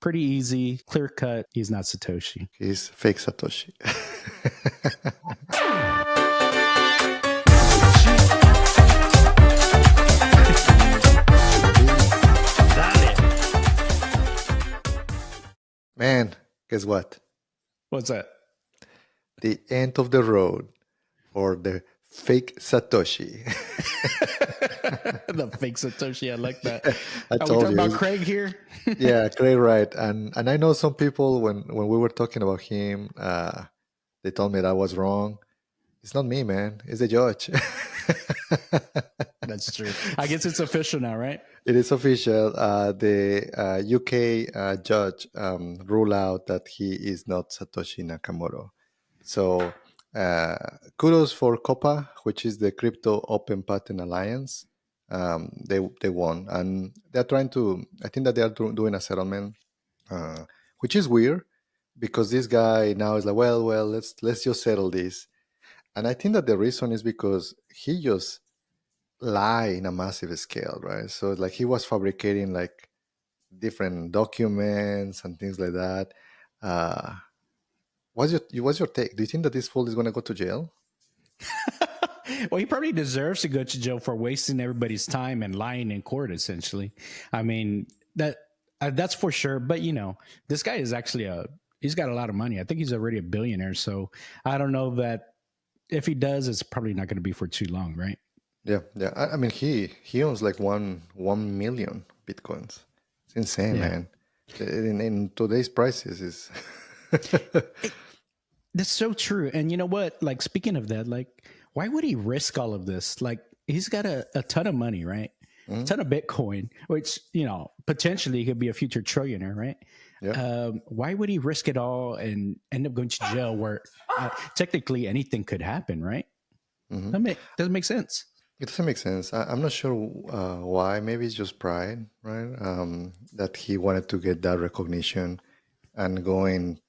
pretty easy, clear cut. He's not Satoshi. He's fake Satoshi. Man, guess what? What's that? The end of the road for the fake Satoshi. The fake Satoshi. I like that. I Are we told talking you. about Craig here? Yeah, Craig Wright. And I know some people, when we were talking about him, they told me that I was wrong. It's not me, man. It's the judge. That's true. I guess it's official now, right? It is official. The UK judge ruled out that he is not Satoshi Nakamoto. So kudos for COPA, which is the Crypto Open Patent Alliance. They won, and they're trying to. I think that they are doing a settlement, which is weird because this guy now is like, well, let's just settle this. And I think that the reason is because he just lie in a massive scale, right? So like he was fabricating like different documents and things like that. What's your take? Do you think that this fool is going to go to jail? Well, he probably deserves to go to jail for wasting everybody's time and lying in court. Essentially, I mean that's for sure. But this guy is actually he's got a lot of money. I think he's already a billionaire. So I don't know that if he does, it's probably not going to be for too long, right? Yeah. I mean, he owns like 1 million bitcoins. It's insane, man. In today's prices, is that's so true. And you know what? Like, speaking of that, like, why would he risk all of this? Like, he's got a ton of money, right? A ton of Bitcoin, which potentially could be a future trillionaire, right? Yeah. Why would he risk it all and end up going to jail where technically anything could happen, right? That doesn't make sense. It doesn't make sense. I'm not sure why. Maybe it's just pride, right? That he wanted to get that recognition and going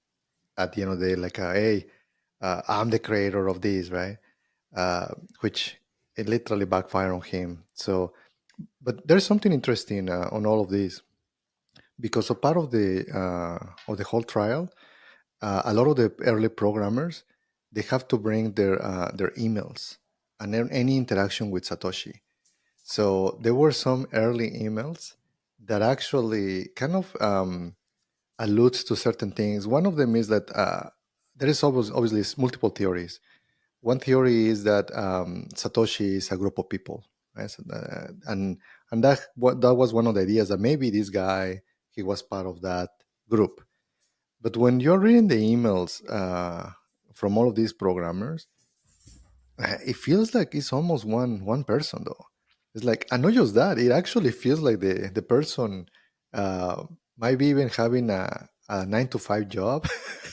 at the end of the day, like, hey, I'm the creator of this, right? Which it literally backfired on him. So, but there's something interesting on all of this, because a part of the whole trial, a lot of the early programmers, they have to bring their emails and any interaction with Satoshi. So there were some early emails that actually kind of alludes to certain things. One of them is that there is obviously multiple theories. One theory is that Satoshi is a group of people, right? So, and that was one of the ideas, that maybe this guy, he was part of that group. But when you're reading the emails from all of these programmers, it feels like it's almost one person, though. It's like, and not just that, it actually feels like the person might be even having a 9-to-5 job.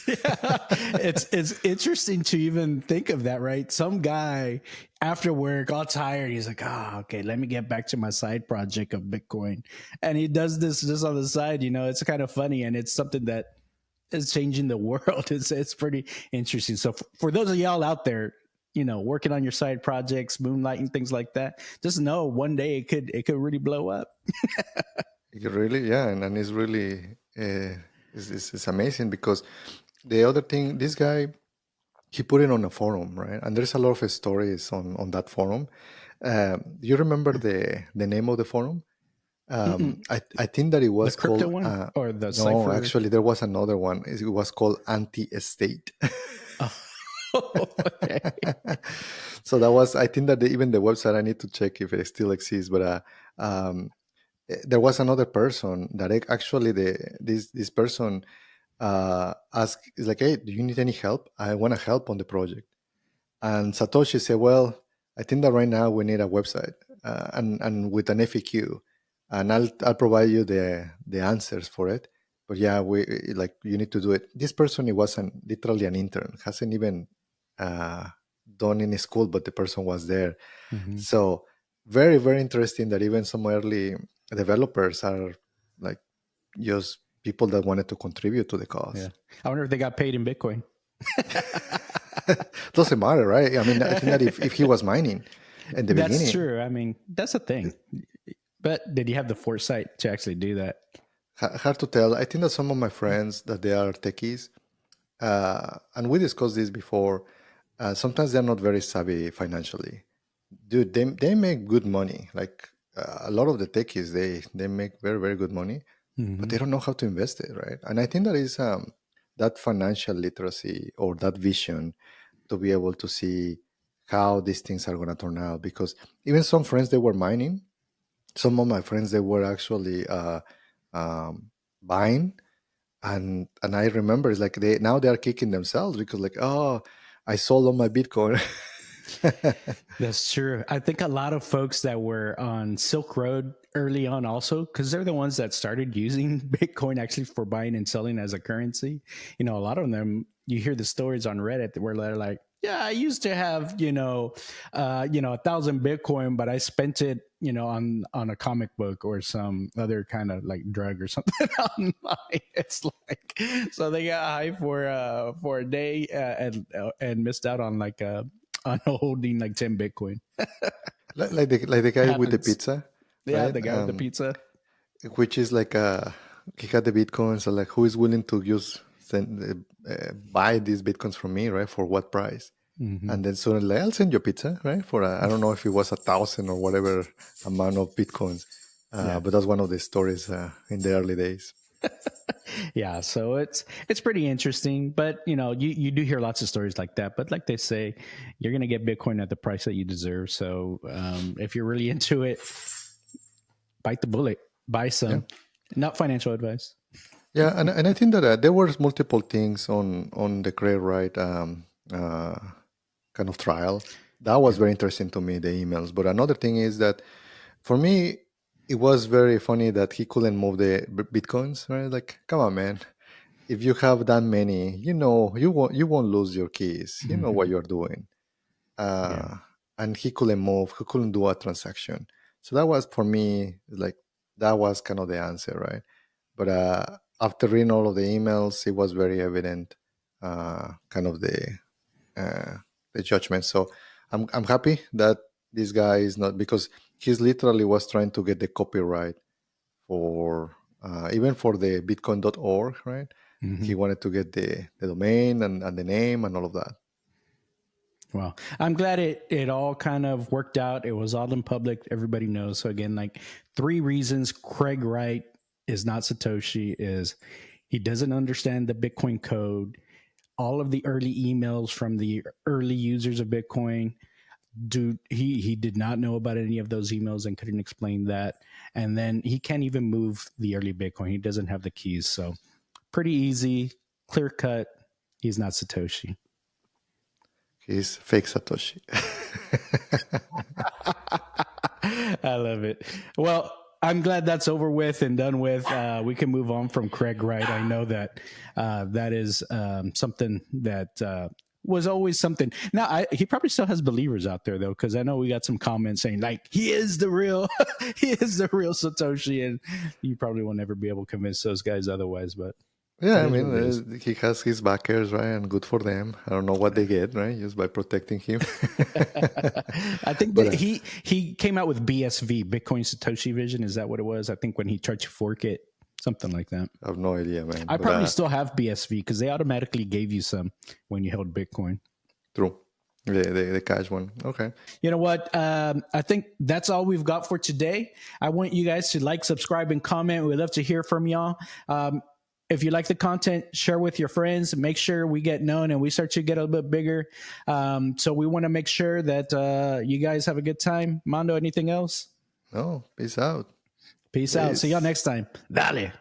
Yeah, it's interesting to even think of that, right? Some guy after work, all tired, he's like, okay, let me get back to my side project of Bitcoin, and he does this just on the side. It's kind of funny, and it's something that is changing the world. It's pretty interesting. So for those of y'all out there, working on your side projects, moonlighting, things like that, just know one day it could really blow up. Really, yeah, and it's really it's amazing, because the other thing, this guy, he put it on a forum, right? And there's a lot of stories on that forum. Do you remember the name of the forum? I think that it was the crypto called one or the no, cipher? actually there was another one. It was called Anti-State. Okay. So that was, I think that even the website, I need to check if it still exists, but there was another person that actually this person asked, is like, hey, do you need any help? I want to help on the project. And Satoshi said, well, I think that right now we need a website and with an FAQ, and I'll provide you the answers for it. But yeah, you need to do it. This person, it wasn't literally an intern, hasn't even done any school, but the person was there. So very, very interesting that even some early developers are like just people that wanted to contribute to the cause. Yeah. I wonder if they got paid in Bitcoin. Doesn't matter, right? I mean, I think that if he was mining in the beginning. That's true. I mean, that's a thing. But did he have the foresight to actually do that? hard to tell. I think that some of my friends that they are techies, and we discussed this before. Sometimes they're not very savvy financially. Dude, they make good money. Like a lot of the techies, they make very very good money, but Hmm. they don't know how to invest it, right? And I think that is that financial literacy or that vision to be able to see how these things are going to turn out. Because even some friends they were mining, some of my friends they were actually buying, and I remember it's like they now they are kicking themselves because like, oh, I sold all my Bitcoin. That's true. I think a lot of folks that were on Silk Road early on also, because they're the ones that started using Bitcoin actually for buying and selling as a currency. A lot of them, you hear the stories on Reddit where they're like, yeah, I used to have, 1,000 Bitcoin, but I spent it, on a comic book or some other kind of like drug or something online. It's like, so they got high for a day and missed out on like on holding like 10 Bitcoin. Like the It guy with the happens. pizza, Yeah, right? the guy with the pizza. Which is like he had the bitcoins. So like, who is willing to buy these bitcoins from me, right? For what price? Hmm. And then suddenly I'll send you a pizza, right? For I don't know if it was 1,000 or whatever amount of bitcoins, Yeah. but that's one of the stories in the early days. Yeah. So it's pretty interesting. But you do hear lots of stories like that. But like they say, you're gonna get Bitcoin at the price that you deserve. So if you're really into it, bite the bullet, buy Yeah, some. Not financial advice. yeah, and I think that there were multiple things on the Craig Wright kind of trial. That was Yeah. very interesting to me, the emails. But another thing is that for me, it was very funny that he couldn't move the bitcoins. Right? Like, come on, man. If you have that many, you won't lose your keys. You know what Hmm. you're doing. Yeah. Uh, and he couldn't move. He couldn't do a transaction. So that was for me like that was kind of the answer, right? But after reading all of the emails, it was very evident, kind of uh, the judgment. So I'm happy that this guy is not because he's literally was trying to get the copyright for even for the Bitcoin.org, right? Hmm. He wanted to get the domain and the name and all of that. Well, I'm glad it all kind of worked out. It was all in public. Everybody knows. So again, like three reasons Craig Wright is not Satoshi is he doesn't understand the Bitcoin code. All of the early emails from the early users of Bitcoin, dude, he did not know about any of those emails and couldn't explain that. And then he can't even move the early Bitcoin. He doesn't have the keys. So pretty easy, clear cut. He's not Satoshi. He's fake Satoshi. I love it. Well, I'm glad that's over with and done with. We can move on from Craig Wright. I know that that is something that was always something. Now, he probably still has believers out there, though, because I know we got some comments saying, like, he is the real, he is the real Satoshi. And you probably will never be able to convince those guys otherwise, but Yeah, it I is what mean, it is. he has his backers, right? And good for them. I don't know what they get, right? Just by protecting him. I think But that he came out with BSV, Bitcoin Satoshi Vision. Is that what it was? I think when he tried to fork it, something like that. I have no idea, man. I But probably still have BSV because they automatically gave you some when you held Bitcoin. true. The cash one. Okay. You know what? I think that's all we've got for today. I want you guys to like, subscribe, and comment. We'd love to hear from y'all. If you like the content, share with your friends. Make sure we get known and we start to get a little bit bigger. So we want to make sure that you guys have a good time. Mondo, anything else? No, peace out. Peace out. See y'all Please. next time. Dale.